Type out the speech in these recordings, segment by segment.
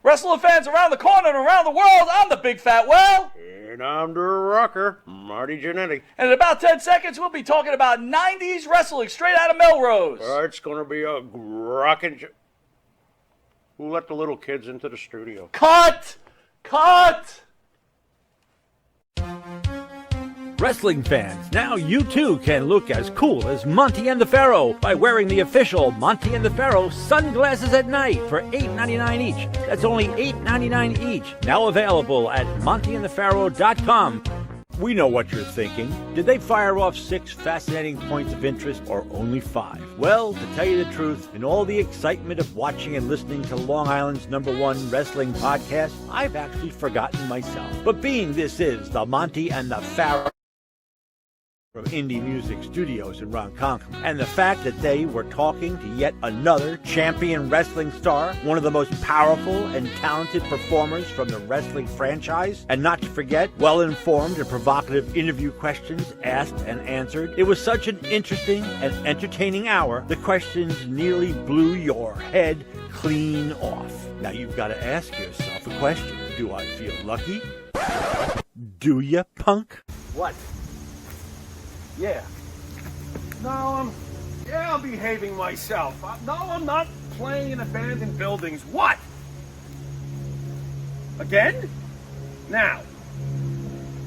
Wrestling fans around the corner and around the world, I'm the Big Fat Well. And I'm the rocker, Marty Jannetty. And in about 10 seconds, we'll be talking about 90s wrestling straight out of Melrose. It's going to be a rockin' Who let the little kids into the studio? Cut! Cut! Wrestling fans, now you too can look as cool as Monty and the Pharaoh by wearing the official Monty and the Pharaoh sunglasses at night for $8.99 each. That's only $8.99 each. Now available at montyandthepharaoh.com. We know what you're thinking. Did they fire off 6 fascinating points of interest or only 5? Well, to tell you the truth, in all the excitement of watching and listening to Long Island's #1 wrestling podcast, I've actually forgotten myself. But being this is the Monty and the Pharaoh from Indie Music Studios in Ronkonkoma, and the fact that they were talking to yet another champion wrestling star, one of the most powerful and talented performers from the wrestling franchise, and not to forget, well-informed and provocative interview questions asked and answered. It was such an interesting and entertaining hour, the questions nearly blew your head clean off. Now you've got to ask yourself a question. Do I feel lucky? Do ya, punk? What? Yeah. No, I'm behaving myself. No, I'm not playing in abandoned buildings. What? Again? Now.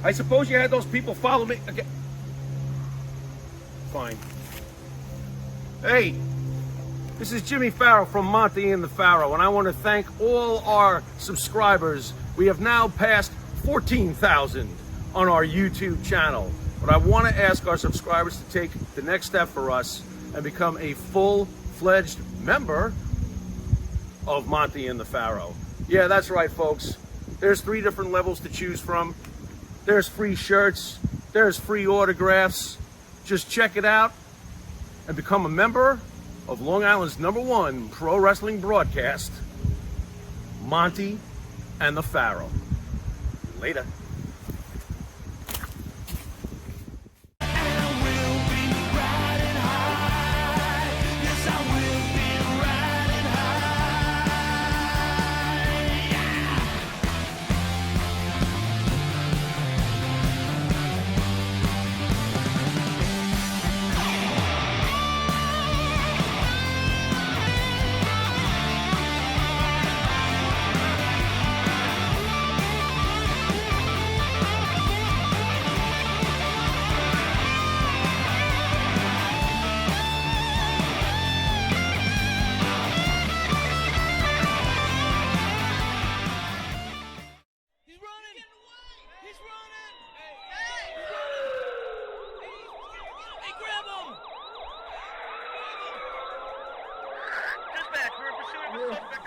I suppose you had those people follow me again. Fine. Hey, this is Jimmy Farrow from Monty and the Pharaoh, and I want to thank all our subscribers. We have now passed 14,000 on our YouTube channel. But I want to ask our subscribers to take the next step for us and become a full-fledged member of Monty and the Pharaoh. Yeah, that's right, folks. There's 3 different levels to choose from. There's free shirts. There's free autographs. Just check it out and become a member of Long Island's #1 pro wrestling broadcast, Monty and the Pharaoh. Later.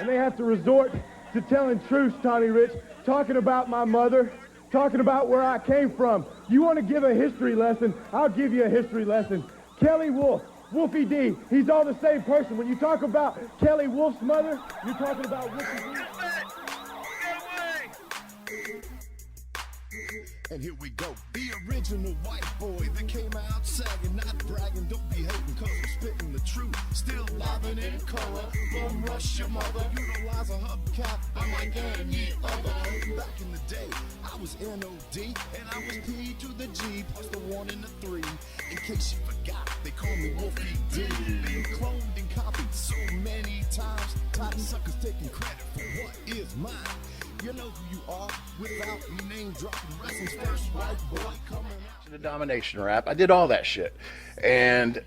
And they have to resort to telling truths, Tony Rich, talking about my mother, talking about where I came from. You want to give a history lesson? I'll give you a history lesson. Kelly Wolf, Wolfie D, he's all the same person. When you talk about Kelly Wolf's mother, you're talking about Wolfie D. And here we go, the original white boy that came out sagging, not bragging, don't be hating, cause we're spitting the truth, still livin' in color, gon' rush your mother, utilize a hubcap, I'm like any other. Back in the day, I was NOD, and I was P to the G, plus the 1 and the 3, in case you forgot, they call me Wolfie D, been cloned and copied so many times, tired of suckers taking credit for what is mine. You know who you are without me name dropping wrestling's first white boy coming out. The domination rap, I did all that shit, and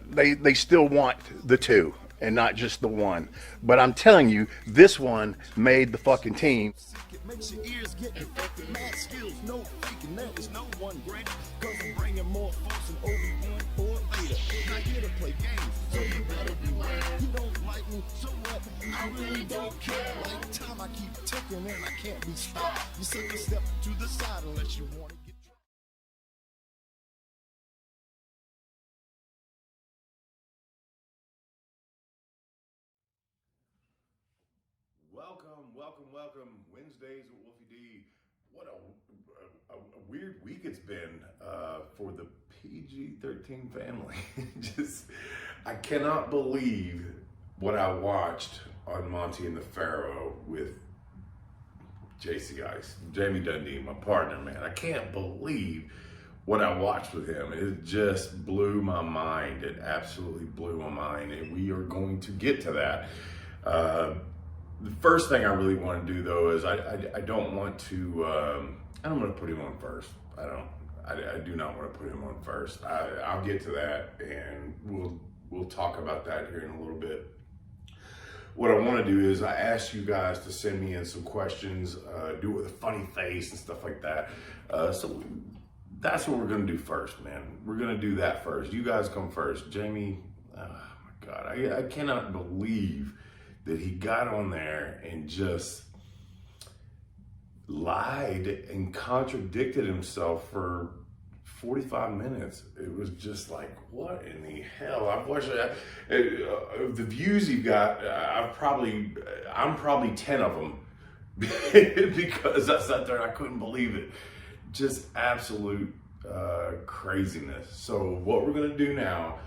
they still want the 2 and not just the 1. But I'm telling you, this one made the fucking team. It makes your ears get infected. Mad skills, no faking. There is no one greater. Cause I'm bringing more folks than Obi-Wan or later. Not here to play games, so you better beware. You don't like me, so what? I really don't care. Like time I keep ticking and I can't be stopped. You take a step to the side unless you want to get dropped. Welcome. Wednesdays with Wolfie D. What a weird week it's been for the PG-13 family. I cannot believe what I watched on Monty and the Pharaoh with JC Ice, Jamie Dundee, my partner, man. I can't believe what I watched with him. It just blew my mind. It absolutely blew my mind. And we are going to get to that. The first thing I really want to do, though, is I don't want to, I don't want to put him on first. I do not want to put him on first. I'll get to that, and we'll talk about that here in a little bit. What I want to do is I asked you guys to send me in some questions, do it with a funny face and stuff like that. So that's what we're going to do first, man. We're going to do that first. You guys come first. Jamie, oh my God, I cannot believe that he got on there and just lied and contradicted himself for 45 minutes. It was just like, what in the hell? I've watched the views he got. I'm probably 10 of them because I sat there and I couldn't believe it. Just absolute craziness. So what we're gonna do now,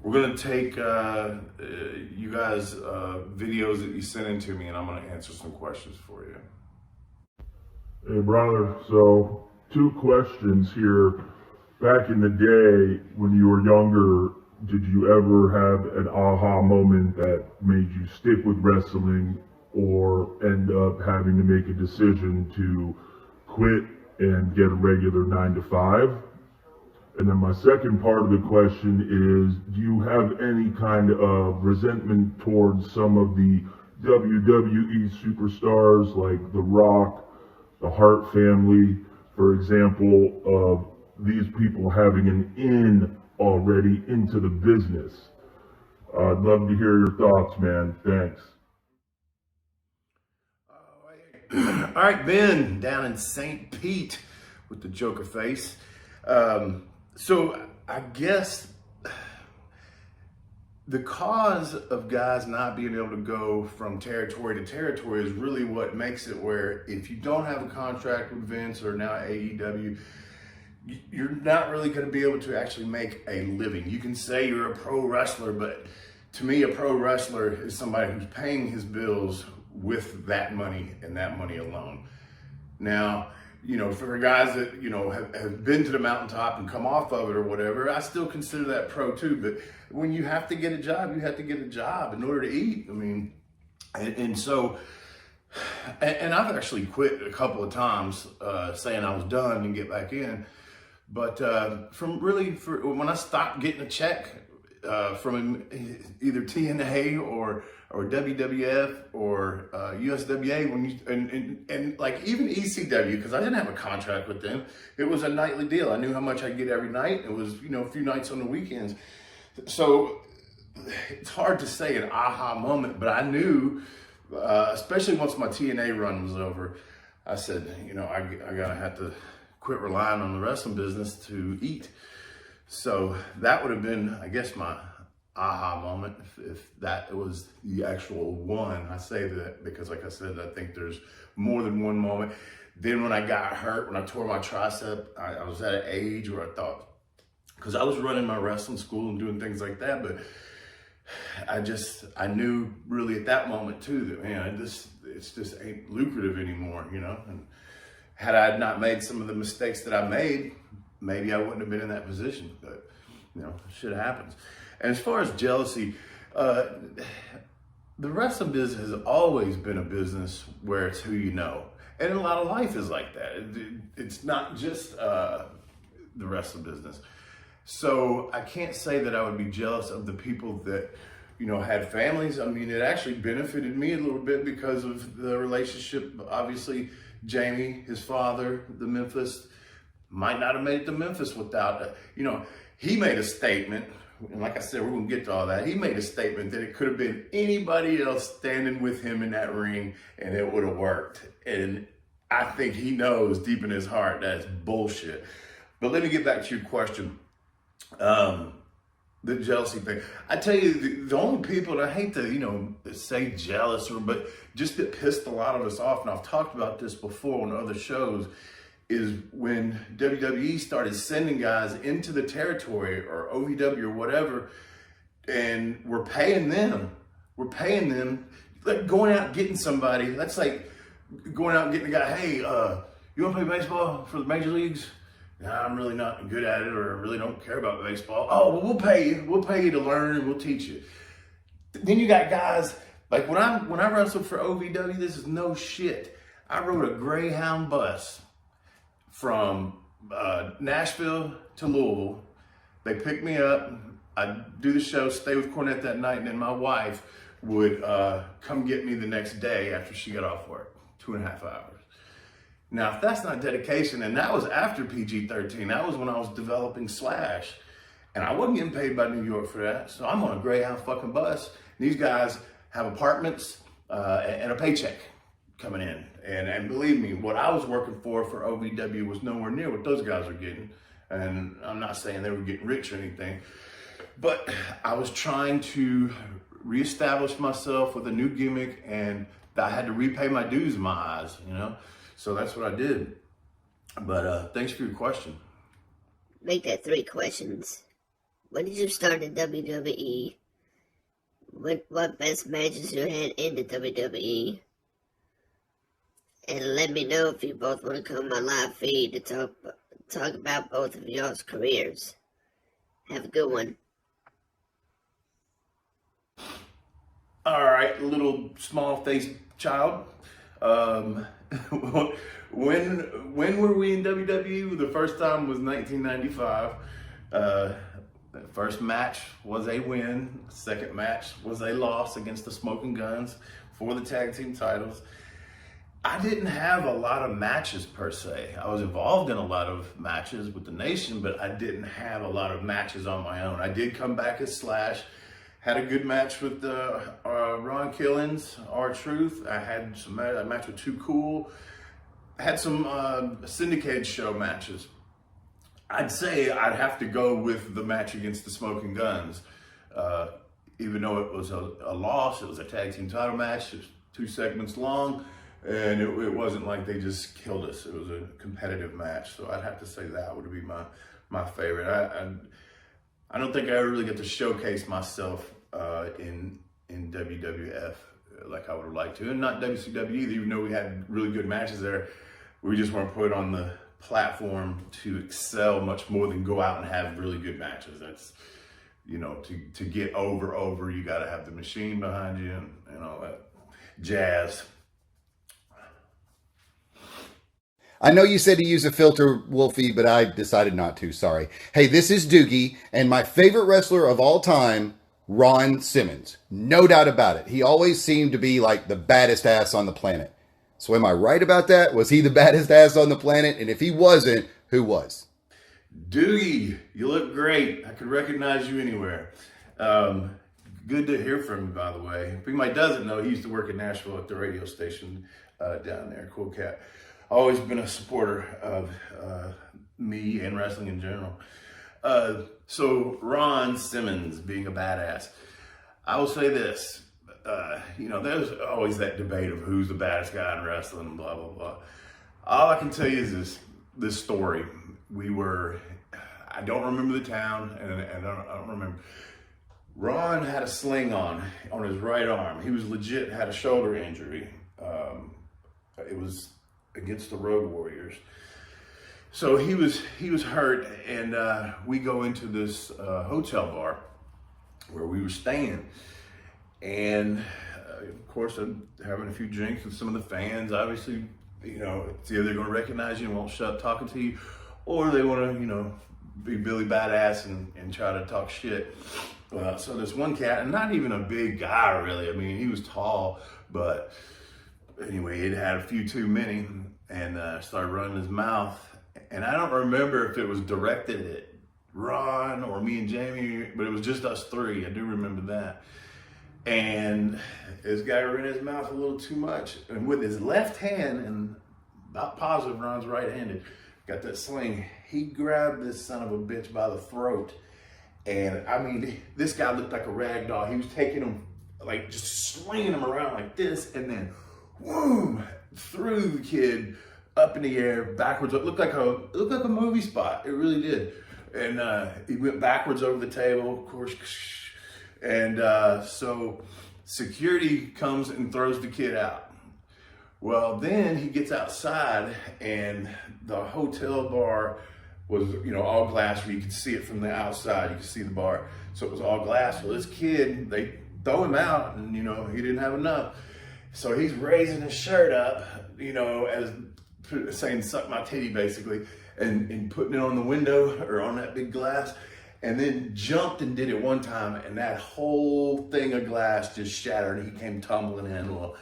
we're gonna take you guys videos that you sent in to me, and I'm gonna answer some questions for you. Hey brother, so 2 questions here. Back in the day when you were younger, did you ever have an aha moment that made you stick with wrestling or end up having to make a decision to quit and get a regular 9-to-5? And then my second part of the question is, do you have any kind of resentment towards some of the WWE superstars like The Rock, the Hart family, for example, of these people having an in already into the business? I'd love to hear your thoughts, man. Thanks. All right, Ben, down in St. Pete with the Joker face. So I guess the cause of guys not being able to go from territory to territory is really what makes it where if you don't have a contract with Vince or now AEW, you're not really going to be able to actually make a living. You can say you're a pro wrestler, but to me, a pro wrestler is somebody who's paying his bills with that money and that money alone. Now, you know, for guys that, you know, have been to the mountaintop and come off of it or whatever, I still consider that pro too. But when you have to get a job, you have to get a job in order to eat. I mean, and so, and I've actually quit a couple of times saying I was done and get back in. But for when I stopped getting a check from either TNA or WWF or USWA, when you and like even ECW, because I didn't have a contract with them, it was a nightly deal. I knew how much I'd get every night. It was, you know, a few nights on the weekends. So it's hard to say an aha moment, but I knew, especially once my TNA run was over, I said, you know, I gotta have to quit relying on the wrestling business to eat. So that would have been, I guess, my aha moment, if that was the actual one. I say that because, like I said, I think there's more than one moment. Then when I got hurt, when I tore my tricep, I was at an age where I thought, because I was running my wrestling school and doing things like that, but I knew really at that moment too that, man, it's just ain't lucrative anymore, you know. And had I not made some of the mistakes that I made, maybe I wouldn't have been in that position. But, you know, shit happens. And as far as jealousy, the wrestling business has always been a business where it's who you know. And a lot of life is like that. It's not just the wrestling business. So I can't say that I would be jealous of the people that, you know, had families. I mean, it actually benefited me a little bit because of the relationship. Obviously, Jamie, his father, the Memphis, might not have made it to Memphis without, you know, he made a statement. And like I said, we're going to get to all that. He made a statement that it could have been anybody else standing with him in that ring and it would have worked. And I think he knows deep in his heart that's bullshit. But let me get back to your question. The jealousy thing. I tell you, the only people that I hate to, you know, say jealous but just that pissed a lot of us off, and I've talked about this before on other shows, is when WWE started sending guys into the territory or OVW or whatever, and we're paying them, like going out and getting somebody. That's like going out and getting a guy, hey, you want to play baseball for the major leagues? Nah, I'm really not good at it, or I really don't care about baseball. Oh, well, we'll pay you. We'll pay you to learn, and we'll teach you. Then you got guys, like when I wrestled for OVW, this is no shit. I rode a Greyhound bus from Nashville to Louisville. They picked me up. I'd do the show, stay with Cornette that night, and then my wife would come get me the next day after she got off work, 2.5 hours. Now, if that's not dedication, and that was after PG-13, that was when I was developing Slash, and I wasn't getting paid by New York for that, so I'm on a Greyhound fucking bus. These guys have apartments and a paycheck coming in, and believe me, what I was working for OVW was nowhere near what those guys are getting, and I'm not saying they were getting rich or anything, but I was trying to reestablish myself with a new gimmick, and I had to repay my dues in my eyes, you know? So that's what I did. But thanks for your question. Make that 3 questions. When did you start in WWE? What best matches you had in the WWE? And let me know if you both want to come on my live feed to talk about both of y'all's careers. Have a good one. All right, little small-faced child. When were we in WWE? The first time was 1995. The first match was a win. Second match was a loss against the Smoking Guns for the tag team titles. I didn't have a lot of matches per se. I was involved in a lot of matches with the Nation, but I didn't have a lot of matches on my own. I did come back as Slash. Had a good match with Ron Killings, R-Truth. I had a match with Too Cool. I had some syndicated show matches. I'd say I'd have to go with the match against the Smoking Guns. Even though it was a loss, it was a tag team title match. It was 2 segments long, and it wasn't like they just killed us. It was a competitive match, so I'd have to say that would be my favorite. I don't think I ever really get to showcase myself in WWF like I would have liked to, and not WCW either, even though we had really good matches there. We just weren't put on the platform to excel much more than go out and have really good matches. That's, you know, to get over, you got to have the machine behind you and all that jazz. I know you said to use a filter, Wolfie, but I decided not to. Sorry. Hey, this is Doogie, and my favorite wrestler of all time, Ron Simmons. No doubt about it. He always seemed to be like the baddest ass on the planet. So am I right about that? Was he the baddest ass on the planet? And if he wasn't, who was? Doogie, you look great. I could recognize you anywhere. Good to hear from you, by the way. If anybody doesn't know, he used to work in Nashville at the radio station down there, Cool Cat. Always been a supporter of me and wrestling in general. So Ron Simmons being a badass. I will say this, you know, there's always that debate of who's the baddest guy in wrestling and blah, blah, blah. All I can tell you is this story. I don't remember the town, and I don't remember. Ron had a sling on his right arm. He was legit, had a shoulder injury. It was against the Road Warriors. So he was hurt, and we go into this hotel bar where we were staying, and of course I'm having a few drinks with some of the fans. Obviously, you know, it's either they're going to recognize you and won't shut up talking to you, or they want to, you know, be Billy Badass and try to talk shit. So this one cat, and not even a big guy really. I mean, he was tall, but anyway, he'd had a few too many, and started running his mouth. And I don't remember if it was directed at Ron or me and Jamie, but it was just us three. I do remember that. And this guy ran his mouth a little too much. And with his left hand, and about positive Ron's right-handed, got that sling, he grabbed this son of a bitch by the throat. And I mean, this guy looked like a rag doll. He was taking him, like just slinging him around like this, and then, whoom, threw the kid up in the air, backwards. It looked like a movie spot. It really did. And he went backwards over the table, of course. And so security comes and throws the kid out. Well, then he gets outside and the hotel bar was, all glass where you could see it from the outside. You could see the bar. So it was all glass. So this kid, they throw him out and, he didn't have enough. So he's raising his shirt up, as saying, suck my titty, basically, and putting it on the window or on that big glass. And then jumped and did it one time. And that whole thing of glass just shattered. And he came tumbling in. Well,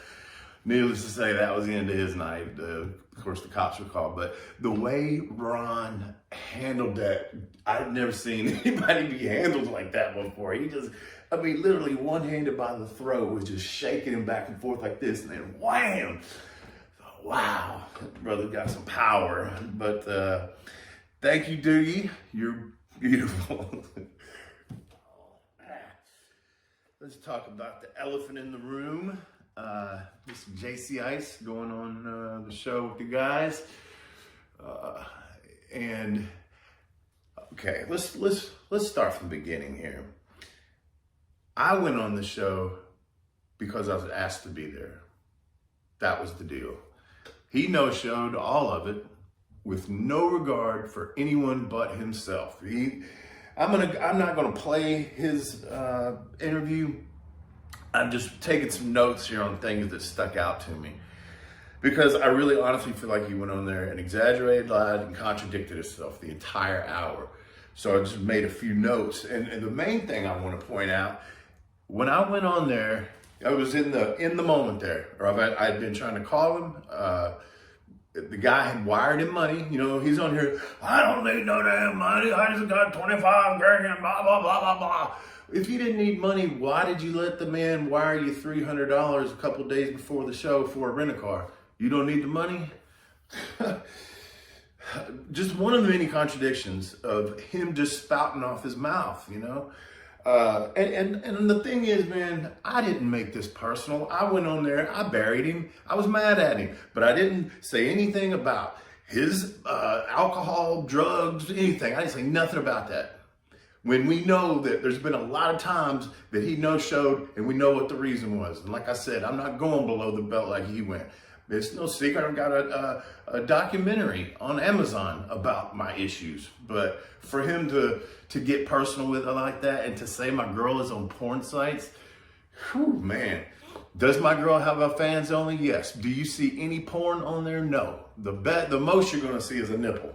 needless to say, that was the end of his night. Of course, the cops were called. But the way Ron handled that, I've never seen anybody be handled like that before. He just, literally one-handed by the throat was just shaking him back and forth like this. And then wham! Wow, brother got some power. But thank you, Doogie. You're beautiful. Let's talk about the elephant in the room. This JC Ice going on the show with the guys, and okay, let's start from the beginning here. I went on the show because I was asked to be there. That was the deal. He no-showed all of it with no regard for anyone but himself. I'm not gonna play his interview. I'm just taking some notes here on things that stuck out to me, because I really honestly feel like he went on there and exaggerated, lied, and contradicted himself the entire hour. So I just made a few notes. And the main thing I want to point out, when I went on there, I was in the moment there, or I'd been trying to call him. The guy had wired him money. He's on here, I don't need no damn money. I just got 25 grand and blah, blah, blah, blah, blah. If you didn't need money, why did you let the man wire you $300 a couple of days before the show for a rent-a-car? You don't need the money? Just one of the many contradictions of him just spouting off his mouth, And the thing is, man, I didn't make this personal. I went on there, I buried him, I was mad at him, but I didn't say anything about his alcohol, drugs, anything. I didn't say nothing about that. When we know that there's been a lot of times that he no-showed and we know what the reason was. And like I said, I'm not going below the belt like he went. It's no secret, I've got a documentary on Amazon about my issues. But for him to get personal with it like that and to say my girl is on porn sites, whew, man. Does my girl have a fans only? Yes. Do you see any porn on there? No. The most you're gonna see is a nipple.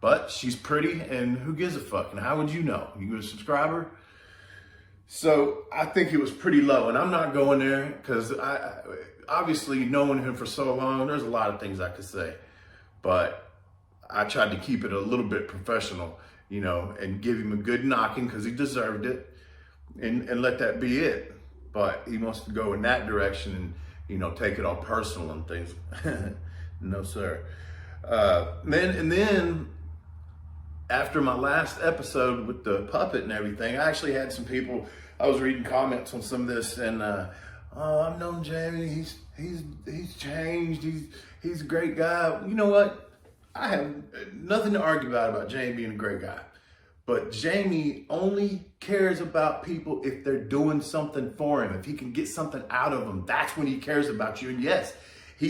But she's pretty, and who gives a fuck? And how would you know? You go to subscriber? So I think it was pretty low, and I'm not going there because I obviously knowing him for so long, there's a lot of things I could say, but I tried to keep it a little bit professional, and give him a good knocking because he deserved it, and let that be it. But he wants to go in that direction and take it all personal and things. No, sir. Then. After my last episode with the puppet and everything, I actually had some people, I was reading comments on some of this, and I've known Jamie, he's changed, he's a great guy. You know what? I have nothing to argue about Jamie being a great guy. But Jamie only cares about people if they're doing something for him. If he can get something out of them, that's when he cares about you. And yes, he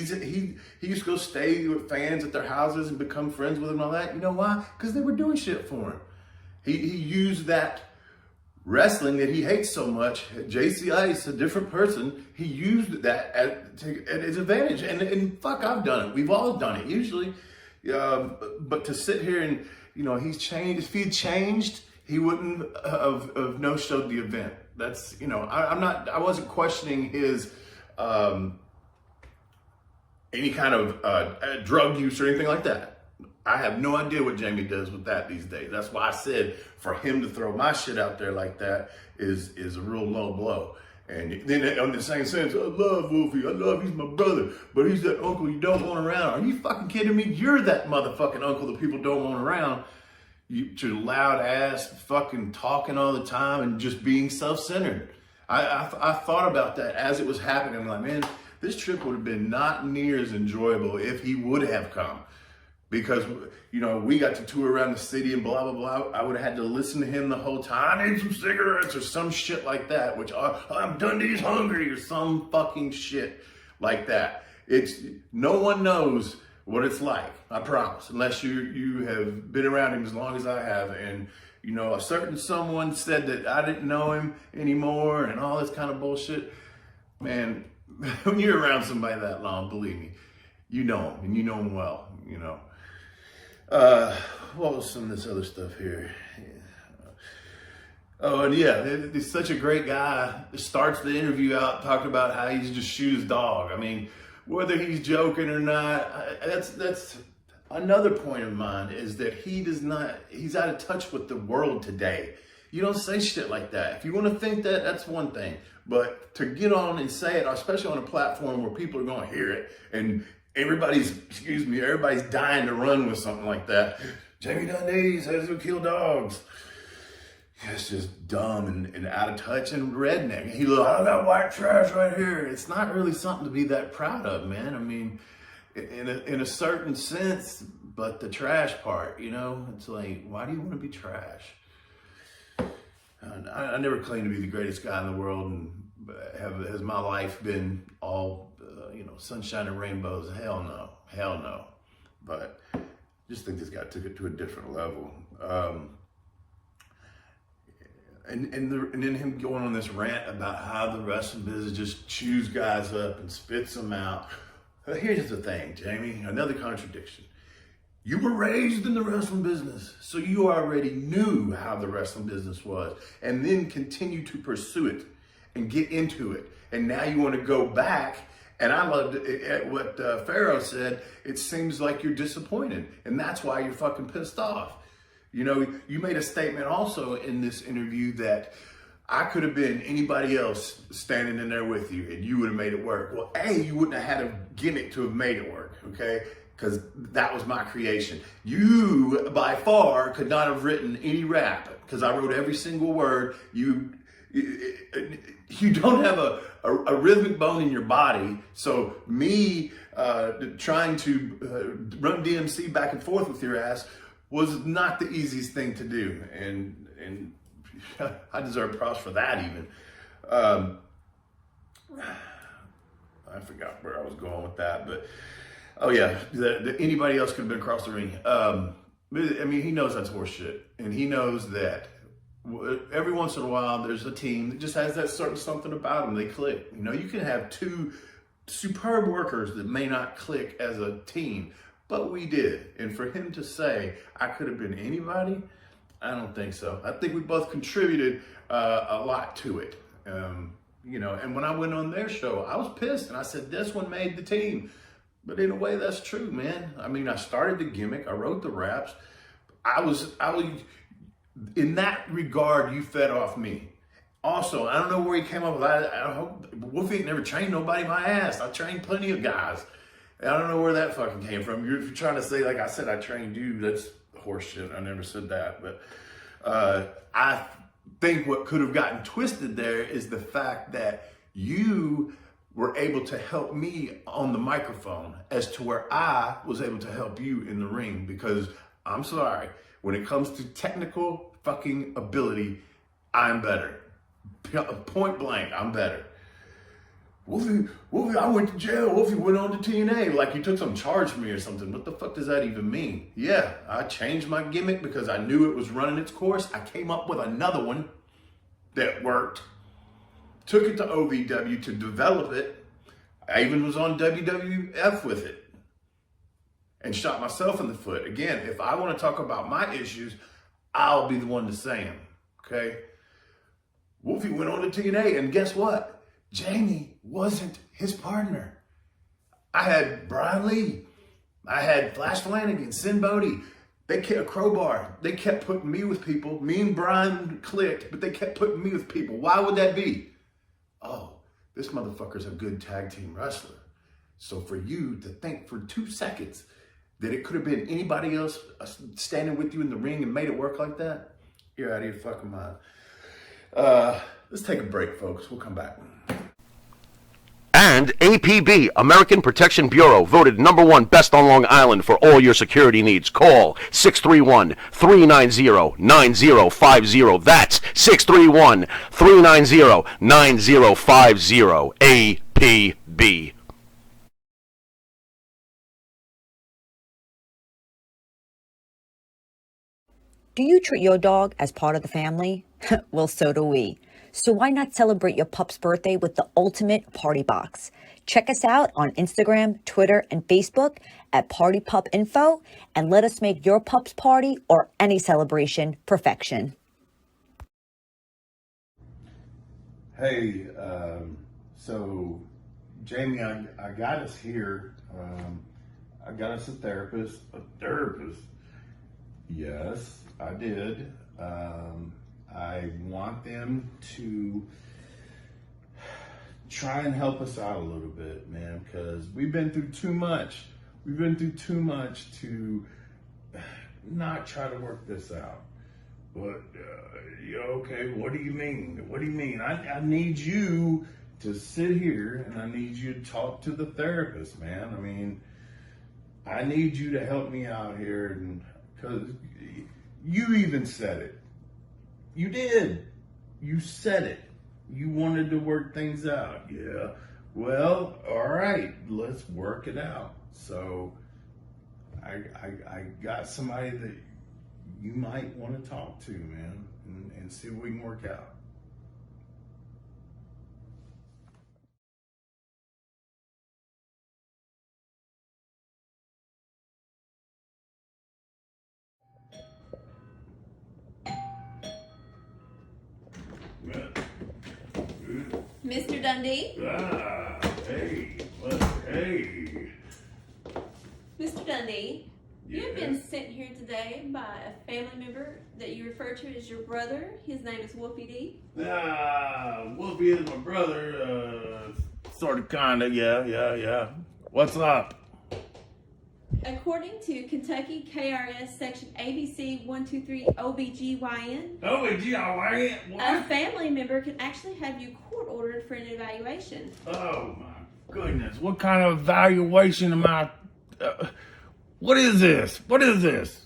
used to go stay with fans at their houses and become friends with them and all that. You know why? Because they were doing shit for him. He used that wrestling that he hates so much. JC Ice, a different person, he used that at his advantage. And fuck, I've done it. We've all done it usually. But to sit here and, he's changed. If he'd changed, he wouldn't have no-showed the event. That's, I wasn't questioning his any kind of drug use or anything like that. I have no idea what Jamie does with that these days. That's why I said for him to throw my shit out there like that is a real low blow. And then on the same sense, I love Wolfie. He's my brother, but he's that uncle you don't want around. Are you fucking kidding me? You're that motherfucking uncle that people don't want around. You're loud ass, fucking talking all the time and just being self-centered. I thought about that as it was happening. I'm like, man, this trip would have been not near as enjoyable if he would have come. Because, we got to tour around the city and blah, blah, blah. I would have had to listen to him the whole time. I need some cigarettes or some shit like that, which I'm Dundee's hungry or some fucking shit like that. It's no one knows what it's like, I promise, unless you have been around him as long as I have. And you know, a certain someone said that I didn't know him anymore and all this kind of bullshit. Man, when you're around somebody that long, believe me, you know him, and you know him well, you know. What was some of this other stuff here? Oh, and yeah, he's such a great guy. Starts the interview out talking about how he's just shoot his dog. I mean, whether he's joking or not, that's another point of mine, is that he's out of touch with the world today. You don't say shit like that. If you want to think that, that's one thing. But to get on and say it, especially on a platform where people are going to hear it, and everybody's dying to run with something like that. Jamie Dundee says he'll kill dogs. It's just dumb and out of touch and redneck. He look, I got white trash right here. It's not really something to be that proud of, man. I mean, in a certain sense, but the trash part, you know, it's like, why do you want to be trash? I never claimed to be the greatest guy in the world, and has my life been all, you know, sunshine and rainbows? Hell no. But I just think this guy took it to a different level. And then him going on this rant about how the wrestling business just chews guys up and spits them out. Here's the thing, Jamie, another contradiction. You were raised in the wrestling business, so you already knew how the wrestling business was, and then continue to pursue it and get into it. And now you want to go back, and I loved what Pharaoh said. It seems like you're disappointed, and that's why you're fucking pissed off. You know, you made a statement also in this interview that I could have been anybody else standing in there with you, and you would have made it work. Well, you wouldn't have had a gimmick to have made it work, okay? Because that was my creation. You, by far, could not have written any rap, because I wrote every single word. You don't have a rhythmic bone in your body, so me trying to run DMC back and forth with your ass was not the easiest thing to do, and I deserve props for that even. I forgot where I was going with that, but oh yeah, anybody else could have been across the ring. I mean, he knows that's horseshit, and he knows that every once in a while there's a team that just has that certain something about them. They click. You know, you can have two superb workers that may not click as a team, but we did. And for him to say, I could have been anybody, I don't think so. I think we both contributed a lot to it. You know, and when I went on their show, I was pissed, and I said, this one made the team. But in a way, that's true, man. I mean, I started the gimmick, I wrote the raps. I was, in that regard, you fed off me. Also, I don't know where he came up with that. I hope Wolfie ain't never trained nobody my ass. I trained plenty of guys. I don't know where that fucking came from. You're trying to say, like I said, I trained you. That's horseshit. I never said that. But I think what could have gotten twisted there is the fact that you were able to help me on the microphone as to where I was able to help you in the ring. Because I'm sorry, when it comes to technical fucking ability, I'm better. Point blank, I'm better. Wolfie, I went to jail. Wolfie went on to TNA. Like you took some charge from me or something. What the fuck does that even mean? Yeah, I changed my gimmick because I knew it was running its course. I came up with another one that worked. Took it to OVW to develop it. I even was on WWF with it. And shot myself in the foot. Again, if I want to talk about my issues, I'll be the one to say them. Okay? Wolfie went on to TNA, and guess what? Jamie wasn't his partner. I had Brian Lee. I had Flash Flanagan, Sin Bodie. They kept Crowbar. They kept putting me with people. Me and Brian clicked, but they kept putting me with people. Why would that be? Oh, this motherfucker's a good tag team wrestler. So for you to think for 2 seconds that it could have been anybody else standing with you in the ring and made it work like that, you're out of your fucking mind. Let's take a break, folks. We'll come back. And APB, American Protection Bureau, voted #1 best on Long Island for all your security needs. Call 631-390-9050. That's 631-390-9050. APB. Do you treat your dog as part of the family? Well, so do we. So why not celebrate your pup's birthday with the ultimate party box? Check us out on Instagram, Twitter, and Facebook at Party Pup Info, and let us make your pup's party or any celebration perfection. Hey, so Jamie, I got us here. I got us a therapist. A therapist? Yes, I did. I want them to try and help us out a little bit, man, because we've been through too much. We've been through too much to not try to work this out. But, okay, what do you mean? What do you mean? I need you to sit here and I need you to talk to the therapist, man. I mean, I need you to help me out here, and because you even said it. You did. You said it. You wanted to work things out. Yeah. Well, all right. Let's work it out. So I got somebody that you might want to talk to, man, and see what we can work out. Mr. Dundee? Hey, hey. Mr. Dundee, you've been sent here today by a family member that you refer to as your brother. His name is Wolfie D. Wolfie is my brother, sort of, kind of, yeah. What's up? According to Kentucky KRS Section ABC 123 OBGYN, OBGYN? a family member can actually have you court ordered for an evaluation. Oh my goodness! What kind of evaluation am I? What is this? What is this?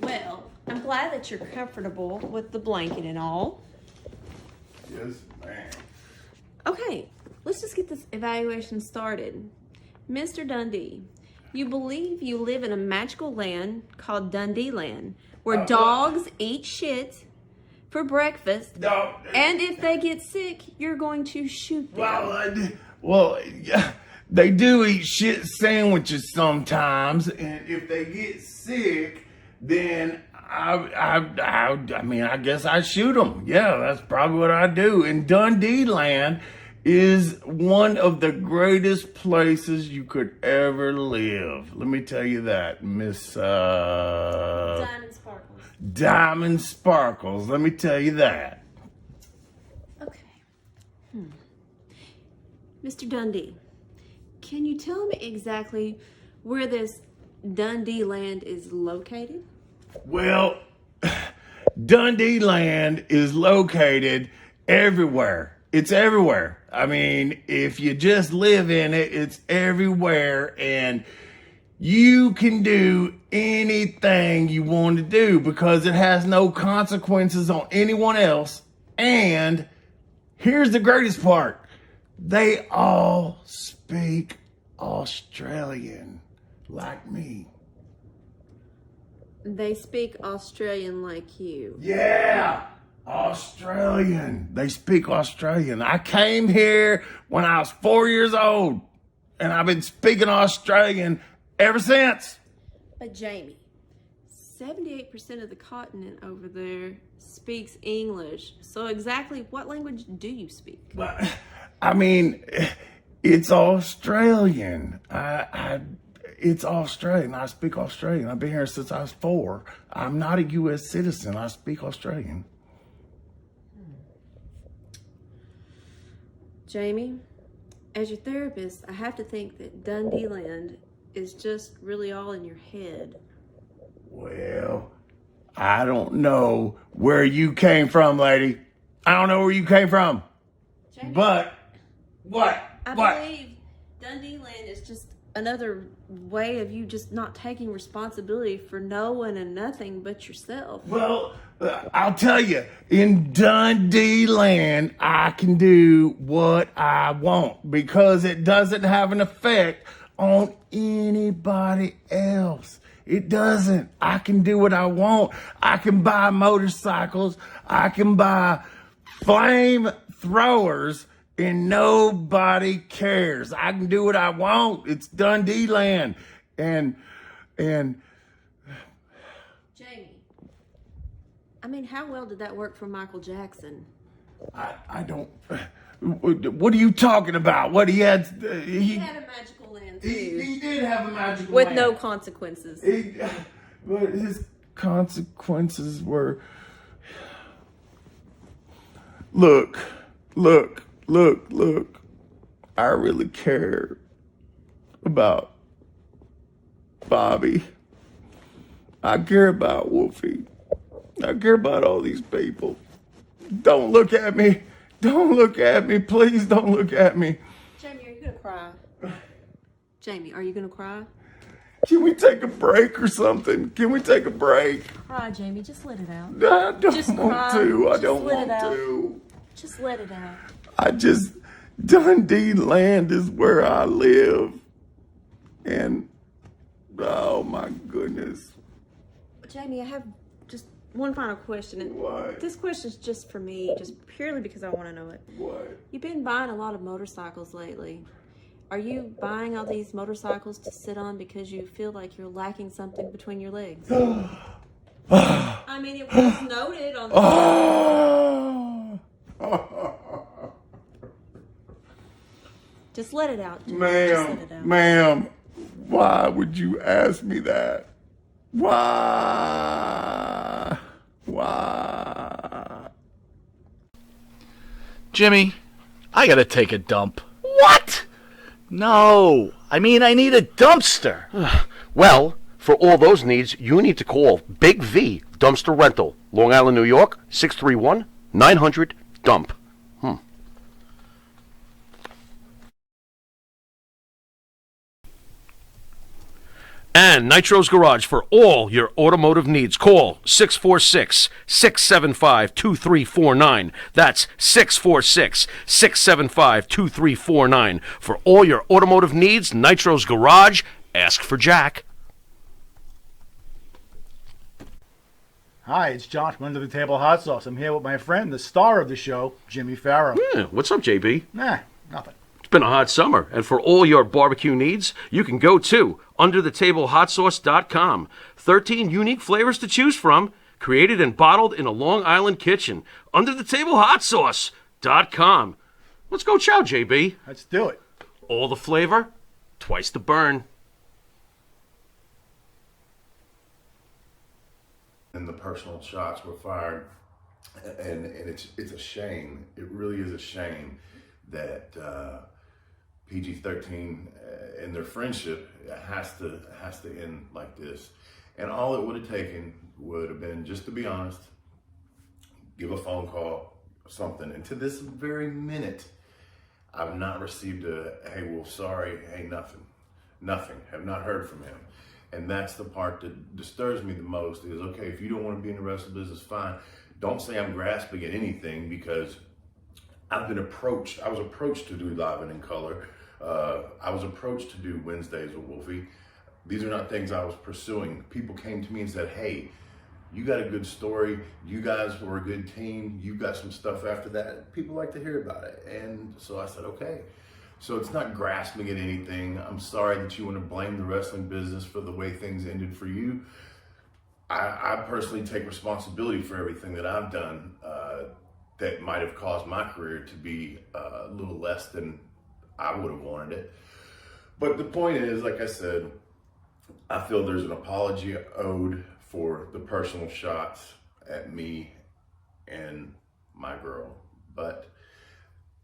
Well, I'm glad that you're comfortable with the blanket and all. Yes, ma'am. Okay, let's just get this evaluation started. Mr. Dundee, you believe you live in a magical land called Dundee Land, where dogs eat shit for breakfast, No. and if they get sick, you're going to shoot them. Well, yeah, they do eat shit sandwiches sometimes, and if they get sick, then I mean, I guess I shoot them. Yeah, that's probably what I do. And Dundee Land is one of the greatest places you could ever live. Let me tell you that, Miss Diamond Sparkles. Diamond Sparkles. Let me tell you that. Okay. Mr. Dundee, can you tell me exactly where this Dundee Land is located? Well, Dundee Land is located everywhere. It's everywhere. I mean, if you just live in it, it's everywhere, and you can do anything you want to do because it has no consequences on anyone else. And here's the greatest part. They all speak Australian, like me. They speak Australian like you. Yeah, Australian. They speak Australian. I came here when I was 4 years old, and I've been speaking Australian ever since. But Jamie, 78% of the continent over there speaks English. So exactly what language do you speak? But, I mean, it's Australian. It's Australian. I speak Australian. I've been here since I was 4. I'm not a U.S. citizen. I speak Australian. Jamie, as your therapist, I have to think that Dundee Land is just really all in your head. Well, I don't know where you came from, lady. I don't know where you came from. Jamie, But, what? I What? believe Dundee Land is just another way of you just not taking responsibility for no one and nothing but yourself. Well, I'll tell you, in Dundee Land, I can do what I want because it doesn't have an effect on anybody else. It doesn't. I can do what I want. I can buy motorcycles. I can buy flame throwers and nobody cares. I can do what I want. It's Dundee land. And Jamie, I mean, how well did that work for Michael Jackson? I don't. What are you talking about? What he had? He had a magical land too. He did have a magical with land. no consequences. But his consequences were. Look. I really care about Bobby. I care about Wolfie. I care about all these people. Don't look at me. Don't look at me. Please don't look at me. Jamie, are you gonna cry? Jamie, are you gonna cry? Can we take a break or something? Can we take a break? Cry, Jamie. Just let it out. I don't Just want cry. to. I Just don't let want it out. to. Just let it out. Dundee land is where I live. And, oh my goodness. Jamie, I have just one final question. And What? this question is just for me, just purely because I want to know it. What? You've been buying a lot of motorcycles lately. Are you buying all these motorcycles to sit on because you feel like you're lacking something between your legs? I mean, it was noted on the Just let it out, Jamie. Just let it out. Ma'am, why would you ask me that? Why? Jimmy, I gotta take a dump. What? No, I mean I need a dumpster. Well, for all those needs, you need to call Big V Dumpster Rental, Long Island, New York, 631-900-DUMP. And Nitro's Garage for all your automotive needs. Call 646-675-2349. That's 646-675-2349. For all your automotive needs, Nitro's Garage. Ask for Jack. Hi, it's John from Under the Table Hot Sauce. I'm here with my friend, the star of the show, Jimmy Farrow. Yeah, what's up, JB? Nah, nothing. It's been a hot summer, and for all your barbecue needs, you can go to underthetablehotsauce.com. 13 unique flavors to choose from, created and bottled in a Long Island kitchen. Underthetablehotsauce.com. Let's go chow, JB. Let's do it. All the flavor, twice the burn. And the personal shots were fired, and it's a shame. It really is a shame that PG-13 and their friendship has to end like this. And all it would have taken would have been, just to be honest, give a phone call or something. And to this very minute, I've not received a, hey, well, sorry, hey, nothing, have not heard from him. And that's the part that disturbs me the most is, okay, if you don't want to be in the wrestling business, fine. Don't say I'm grasping at anything, because I've been approached. I was approached to do Live and in Color. I was approached to do Wednesdays with Wolfie. These are not things I was pursuing. People came to me and said, hey, you got a good story. You guys were a good team. You got some stuff after that. People like to hear about it. And so I said, okay. So it's not grasping at anything. I'm sorry that you want to blame the wrestling business for the way things ended for you. I personally take responsibility for everything that I've done that might have caused my career to be a little less than I would have wanted it. But the point is, like I said, I feel there's an apology owed for the personal shots at me and my girl. But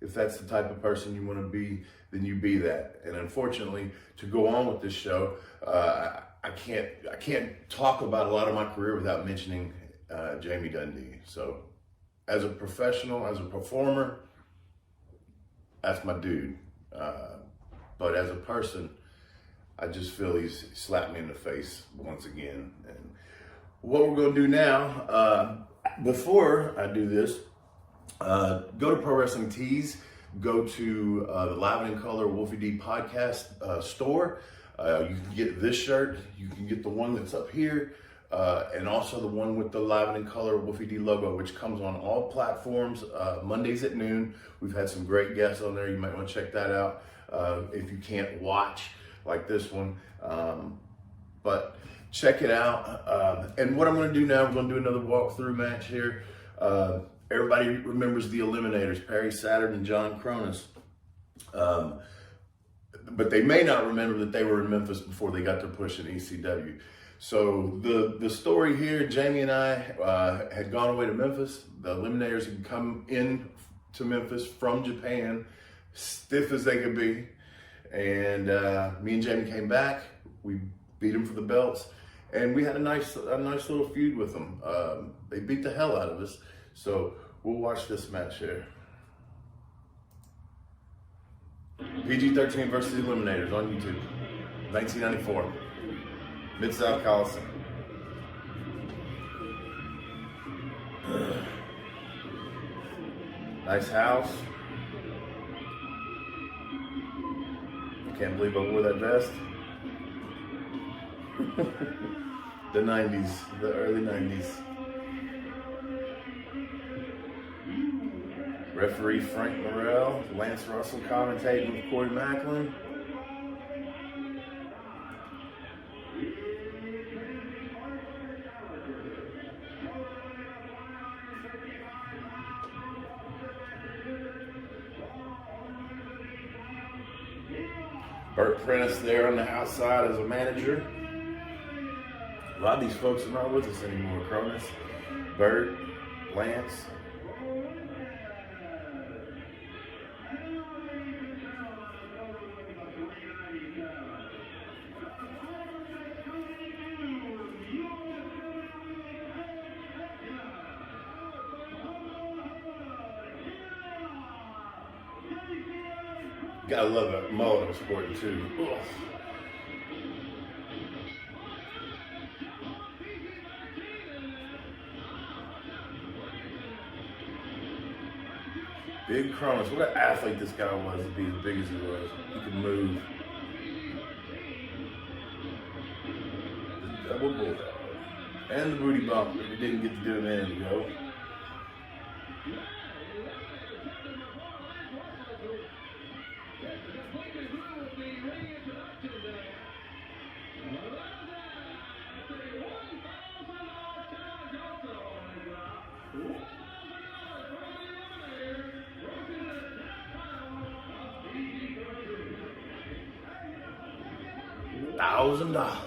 if that's the type of person you want to be, then you be that. And unfortunately, to go on with this show, I can't talk about a lot of my career without mentioning Jamie Dundee. So as a professional, as a performer, that's my dude. But as a person, I just feel he's slapped me in the face once again. And what we're gonna do now, before I do this, go to Pro Wrestling Tees, go to the Live and in Color Wolfie D podcast store. You can get this shirt, you can get the one that's up here, and also the one with the Live and in Color Wolfie D logo, which comes on all platforms, Mondays at noon. We've had some great guests on there. You might want to check that out if you can't watch like this one. But check it out. And what I'm going to do now, I'm going to do another walkthrough match here. Everybody remembers the Eliminators, Perry Saturn and John Cronus. But they may not remember that they were in Memphis before they got their push in ECW. So the story here, Jamie and I had gone away to Memphis. The Eliminators had come in to Memphis from Japan, stiff as they could be. And me and Jamie came back. We beat them for the belts. And we had a nice little feud with them. They beat the hell out of us. So we'll watch this match here. PG-13 versus Eliminators on YouTube, 1994, Mid-South Coliseum. Nice house. I can't believe I wore that vest. The 90s, the early 90s. Referee Frank Morrell, Lance Russell commentating with Corey Macklin. Burt Prentice there on the outside as a manager. A lot of these folks are not with us anymore. Cronus, Burt, Lance. Gotta love that mullet I'm sporting too. Ugh. Big Cronus, what an athlete this guy was to be as big as he was. He could move. Double bulldog. And the booty bump that we didn't get to do a minute ago. $1,000.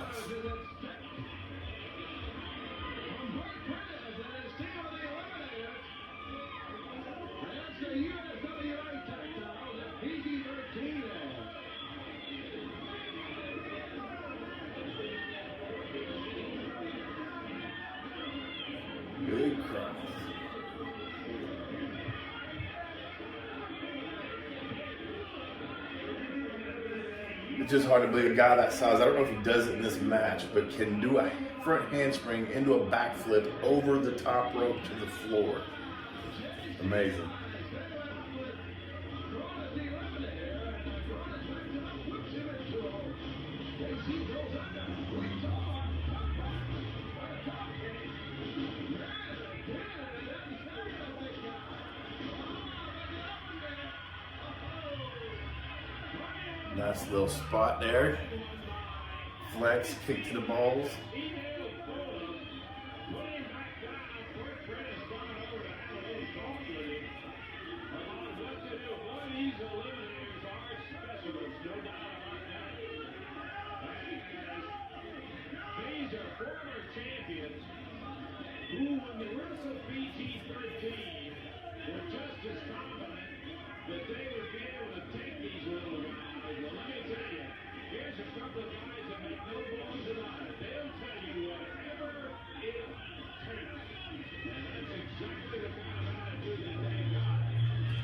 Big Cronus. It's just hard to believe a guy that size, I don't know if he does it in this match, but can do a front handspring into a backflip over the top rope to the floor. Amazing. Nice little spot there. Flex, kick to the balls.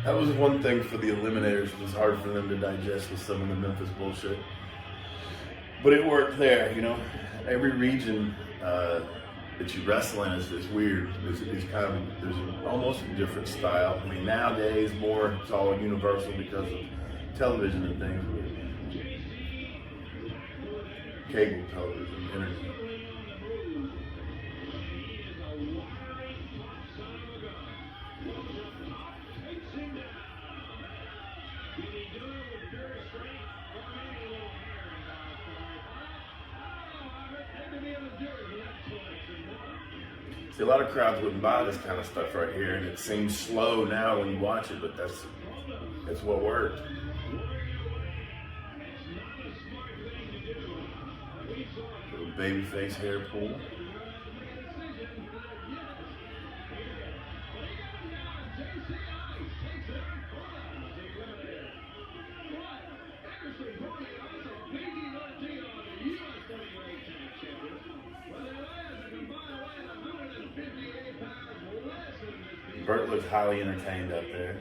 That was one thing for the Eliminators. It was hard for them to digest with some of the Memphis bullshit. But it worked there, you know. Every region that you wrestle in is weird. There's almost a different style. I mean, nowadays, it's all universal because of television and things. cable television, internet. See, a lot of crowds wouldn't buy this kind of stuff right here, and it seems slow now when you watch it, but that's what worked. Little babyface hair pull. Bert looks highly entertained up there.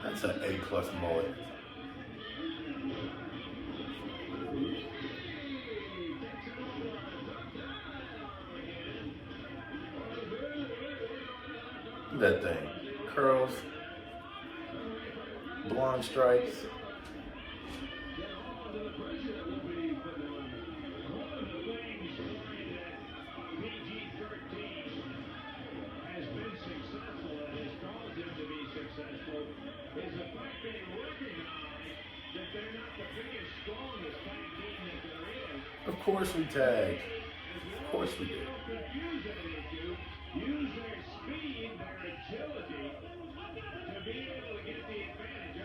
That's an A+ mullet. That thing. Curls. Blonde stripes. Of course we tagged. Of course we did. Use their speed, their agility to be able to get the advantage.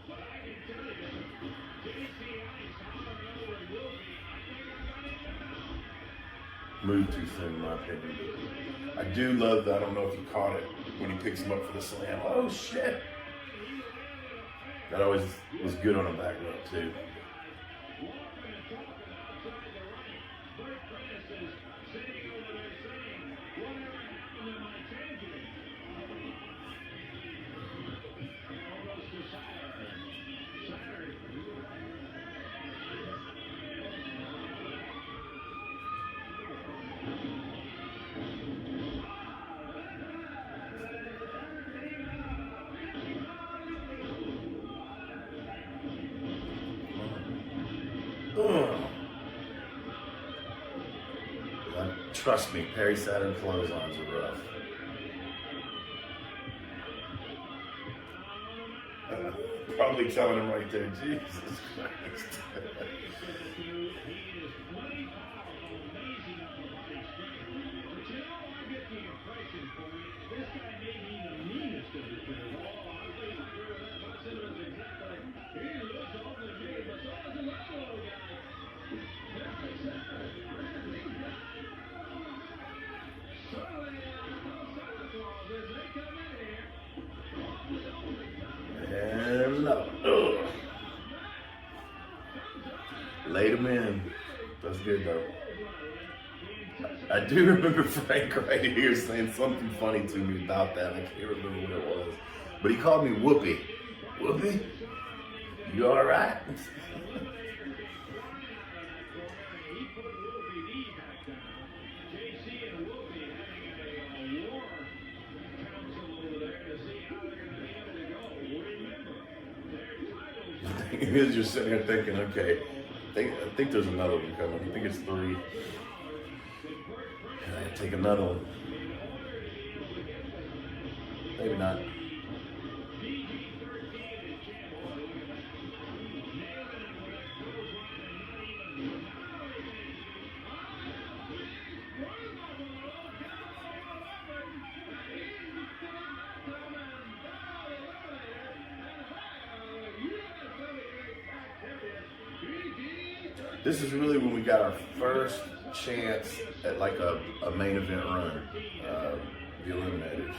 But I can tell you, JC Ice hovering over Wolfie, moved too soon, in my opinion. I do love that. I don't know if you caught it when he picks him up for the slam. Oh shit! That always was good on a back rope too. Trust me, Perry Saturn clothesarms are rough. Probably telling him right there, Jesus Christ. And no. Laid him in. That's good though. I do remember Frank right here saying something funny to me about that. I can't remember what it was. But he called me Whoopie. Whoopie? You alright? He was just sitting there thinking, okay, I think there's another one coming. I think it's 3. And I gotta take another one. Maybe not. This is really when we got our first chance at like a main event run, the Eliminators.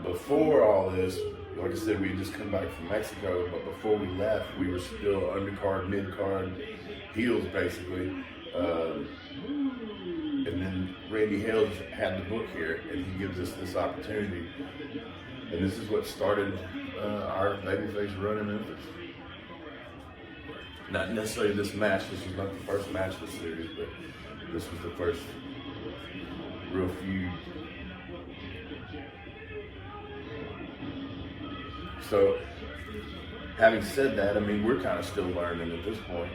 Before all this, like I said, we had just come back from Mexico, but before we left, we were still undercard, mid-card, heels basically. Randy Hales had the book here, and he gives us this opportunity. And this is what started our babyface run in Memphis. Not necessarily this match. This was not the first match of the series, but this was the first real feud. So, having said that, I mean, we're kind of still learning at this point.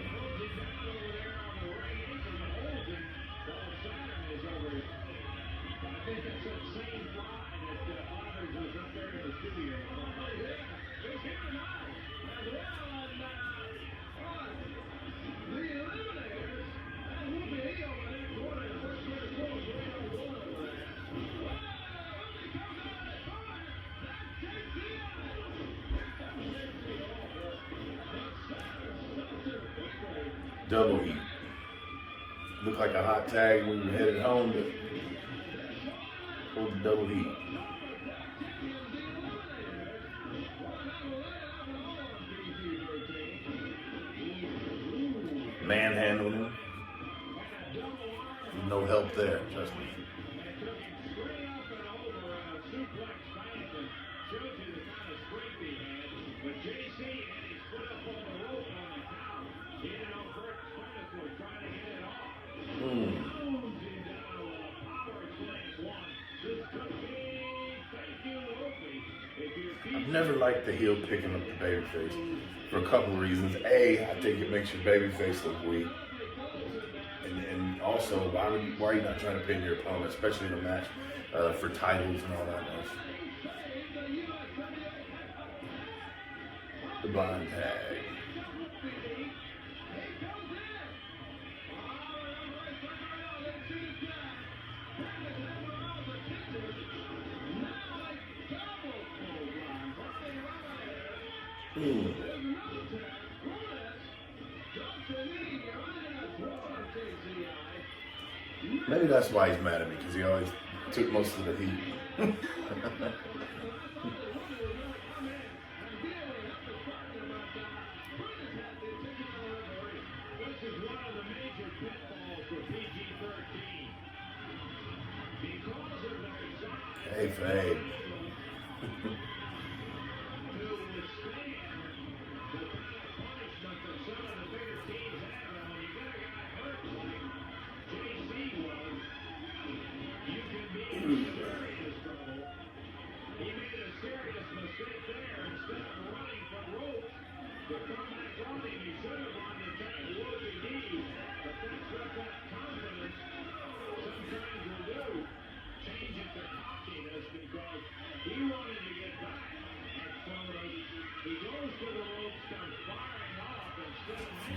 Double heat. Looked like a hot tag when we were headed home, but hold the double heat. Manhandling him. No help there, trust me. I've never liked the heel picking up the babyface for a couple of reasons. A, I think it makes your babyface look weak. And also, why are you not trying to pin your opponent, especially in a match for titles and all that mess? The blind tag. Maybe that's why he's mad at me, because he always took most of the heat. Hey, Faye.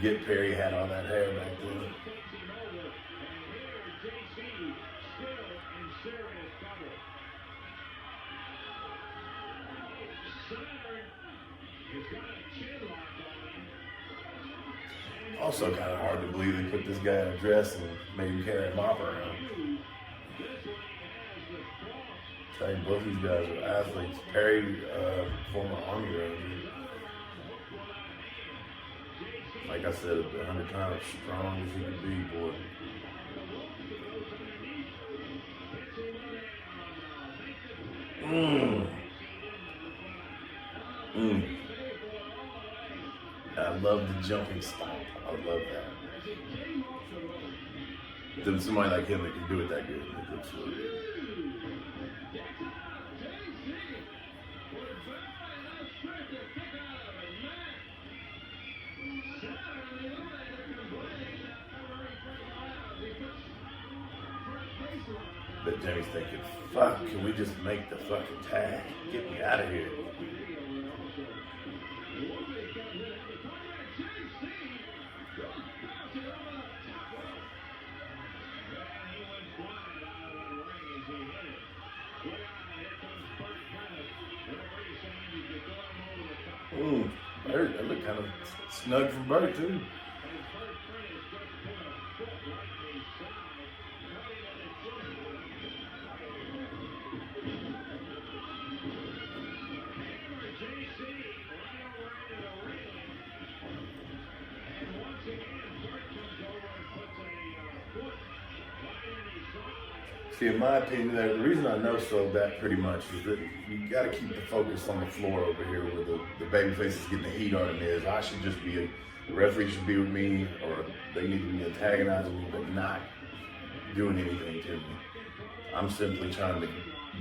Forget Perry had all that hair back then. Also kind of hard to believe they put this guy in a dress and made him carry a mop around. I think both these guys are athletes. Perry, former Army Ranger. Like I said 100 times, strong as he could be, boy. I love the jumping stomp. I love that. Then somebody like him that can do it that good. It looks really good. But Jimmy's thinking, fuck, can we just make the fucking tag? Get me out of here. Bert, that looked kind of snug from Bert, too. See, in my opinion, the reason I know so that pretty much is that you got to keep the focus on the floor over here where the babyface is getting the heat on him is. I should just be, the referee should be with me, or they need to be antagonizing me, but not doing anything to me. I'm simply trying to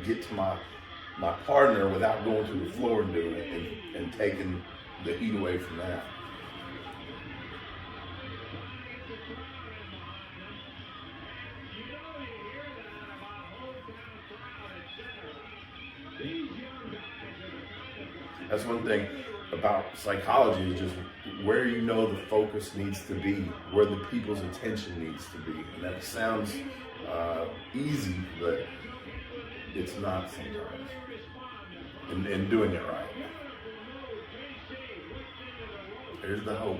get to my partner without going to the floor and doing it and taking the heat away from that. That's one thing about psychology, is just where you know the focus needs to be, where the people's attention needs to be. And that sounds easy, but it's not sometimes. And doing it right. There's the hope.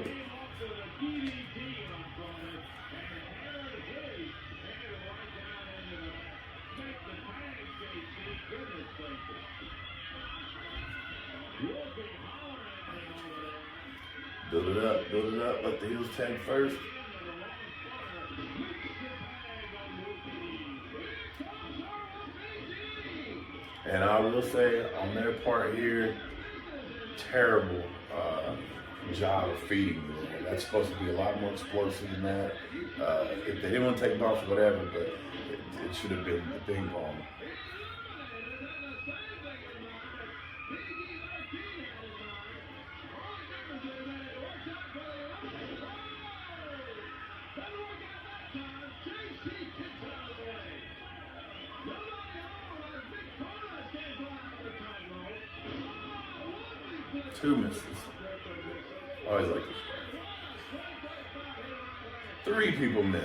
Build it up, let the heels tag first. And I will say, on their part here, terrible job of feeding me. That's supposed to be a lot more explosive than that. If they didn't want to take bumps or whatever, but it should have been the ping pong. Two misses. Always like this. Three people miss.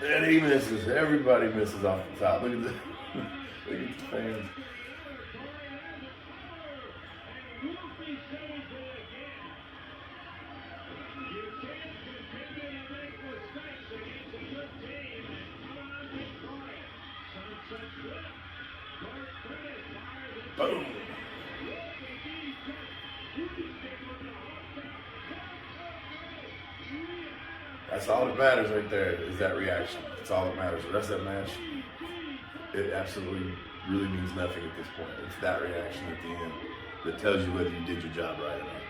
And he misses. Everybody misses off the top. Look at the, look at the fans. Boom. That's all that matters right there, is that reaction. That's all that matters. The rest of that match, it absolutely really means nothing at this point. It's that reaction at the end that tells you whether you did your job right or not.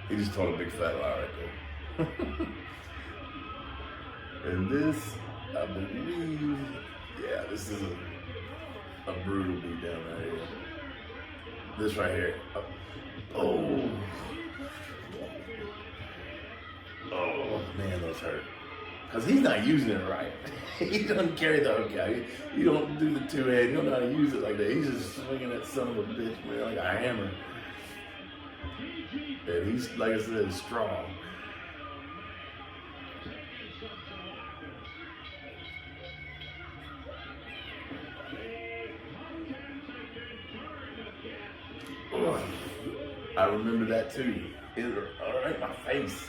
He just told a big fat lie right there. And this, I believe, yeah, this is a brutal beat down right here. This right here. Oh. Oh, man, those hurt. Because he's not using it right. He doesn't carry the hook out. You don't do the two-hand. You don't know how to use it like that. He's just swinging that son of a bitch, man, like a hammer. And he's, like I said, strong. Ugh. I remember that too. Right in my face.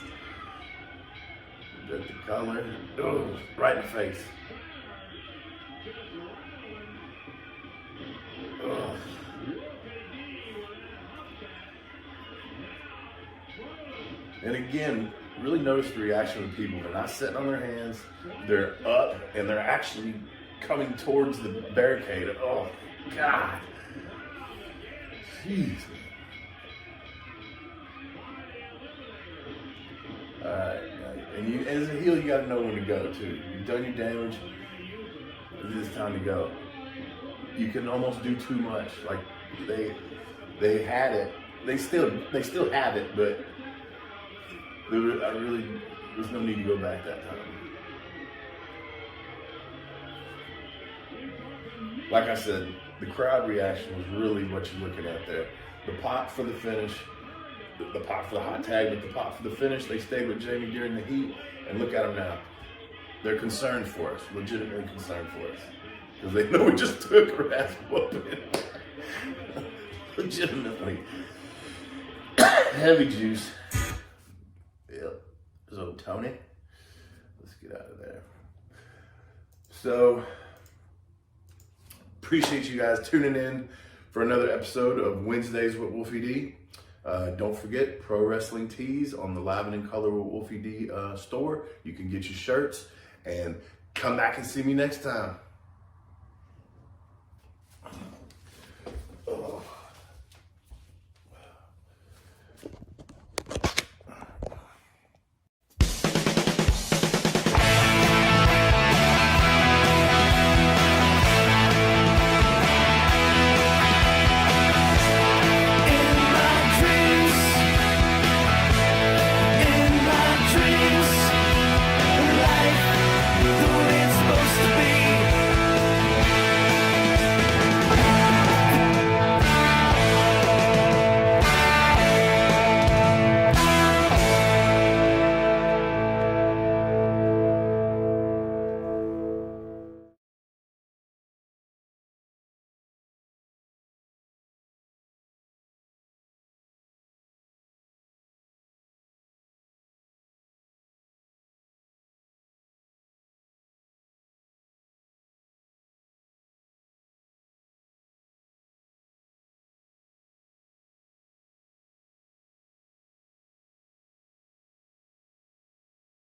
Got the color. Ugh. Right in the face. Ugh. And again, really notice the reaction of the people. They're not sitting on their hands. They're up and they're actually coming towards the barricade. Oh, God. Jeez. All right. And as a heel, you got to know when to go, too. You've done your damage. It's time to go. You can almost do too much. Like, they had it. They still have it, but there's no need to go back that time. Like I said, the crowd reaction was really what you're looking at there. The pop for the finish, the pop for the hot tag, but the pop for the finish, they stayed with Jamie during the heat, and look at them now. They're concerned for us, legitimately concerned for us. Because they know we just took her ass whooping. Legitimately. Heavy juice. Yep. So, Tony, let's get out of there. So, appreciate you guys tuning in for another episode of Wednesdays with Wolfie D. Don't forget Pro Wrestling Tees on the Live and in Color with Wolfie D store. You can get your shirts and come back and see me next time.